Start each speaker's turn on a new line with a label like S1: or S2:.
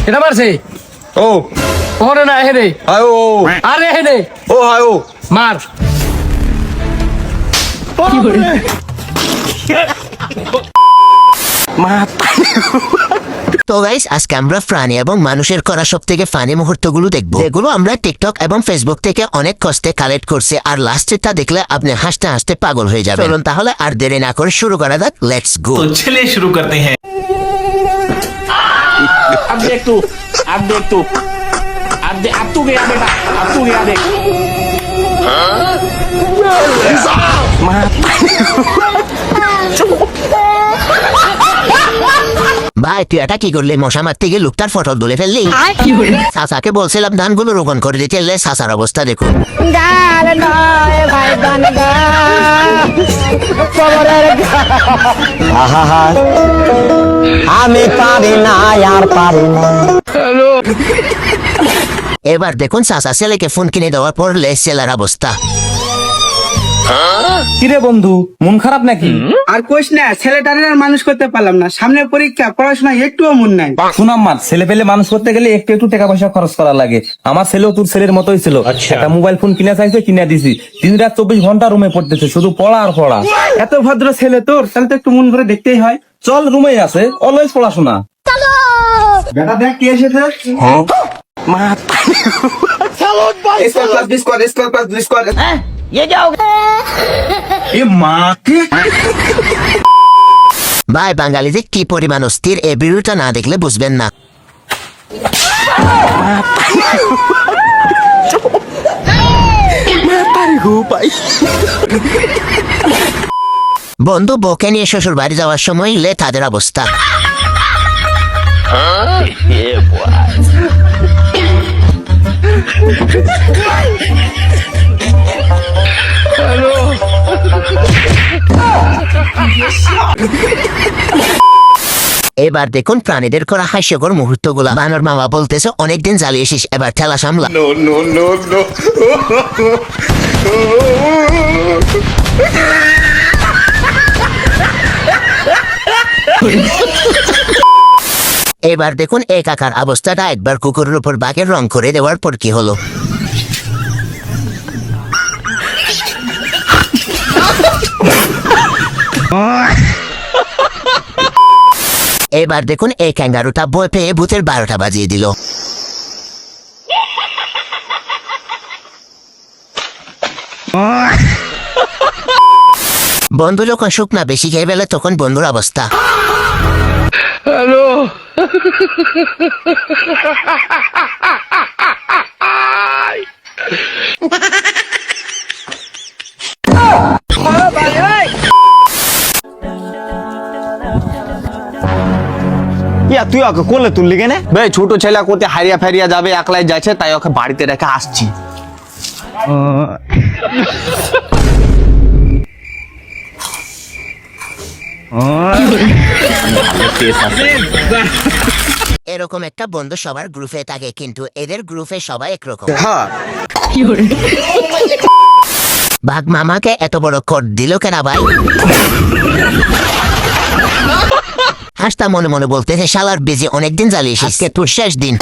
S1: এটা মারছে
S2: ও
S1: ওরে না হে রে
S2: হায় ও
S1: আরে হে রে
S2: ও হায় ও
S1: মার
S3: তো গাইস আজকে আমরা প্রাণী এবং মানুষের করা সব থেকে ফানি মুহূর্তগুলো দেখবো, যেগুলো আমরা টিকটক এবং ফেসবুক থেকে অনেক কষ্টে কালেক্ট করছি। আর লাস্টে তা দেখলে আপনি হাসতে হাসতে পাগল হয়ে যাবেন। চলুন তাহলে আর দেরি না করে শুরু করা যাক। Let's go.
S4: तो चलिए शुरू करते हैं।
S5: अब देख तू अब तू गया बेटा, अब तू गया देख।
S3: ভাই তুই এটা কি করলি? মশা মারতে গিয়ে লোকটার ফটো তুলে ফেললি। চাচাকে বলছিলাম ধানগুলো রোপণ করে দিতে, চাচার অবস্থা দেখুন।
S6: আমি পারি না আর পারি না।
S3: এবার দেখুন চাচা ছেলেকে ফোন কিনে দেওয়ার পর ছেলের অবস্থা।
S2: কিরে বন্ধু, মন খারাপ নাকি?
S7: আর কোশ না, ছেলেটারে আর মানুষ করতে পারলাম না। সামনে পরীক্ষা, পড়াশোনা একটুও মন নাই।
S2: শুনাম মার, ছেলে পেলে মানুষ করতে গেলে একটু একটু টাকা পয়সা খরচ করা লাগে। আমার ছেলেও তোর ছেলের মতোই ছিল। একটা মোবাইল ফোন কিনে চাইছে, কিনে দিছি। দিন রাত 24 ঘন্টা রুমে পড়তেছে, শুধু পড়া আর পড়া।
S7: এত ভদ্র ছেলে তোর, তাহলে তো একটু মন ভরে দেখতেই হয়।
S2: চল রুমেই আছে, অলওয়েজ পড়াশোনা।
S7: বেটা দেখ কে এসেছে।
S3: ভাই বাঙালি যে কি পরিমাণ অস্থির, এই ভিডিওটা না দেখলে বুঝবেন না। বন্ধু বউকে নিয়ে শ্বশুর বাড়ি যাওয়ার সময় তাদের অবস্থা। এবার দেখুন প্রাণীদের করা হাস্যকর মুহূর্তগুলা। বানর মামা বলতেছে অনেকদিন জ্বালিয়েছিস, এবার ঠেলা সামলা। এবার দেখুন এই কাকার অবস্থাটা। একবার কুকুরের উপর বাঘের রং করে দেওয়ার পর কি হলো। এবার দেখুন এই ক্যাঙ্গারুটা ভয় পেয়ে ভূতের 12টা বাজিয়ে দিল। বন্ধু যখন শুকনা বেশি খেয়ে ফেলে তখন বন্ধুর অবস্থা।
S1: হ্যালো
S6: ইয়া তুই ওকে কোলে তুললি কেন? বে ছোট ছেলে কোতে হারিয়া ফেরিয়া যাবে, একলাই যাচ্ছে, তাই ওকে বাড়িতে রেখে আসছি।
S3: এরকম একটা বন্ধু সবার গ্রুপে থাকে, কিন্তু এদের গ্রুপে সবাই একরকম। বাঘ মামাকে এত বড় কোট দিল কেন ভাই? হাসতা মনে মনে বলতেছে শালার বেজে অনেকদিন জ্বালিয়েছিস, আজকে তোর শেষ দিন।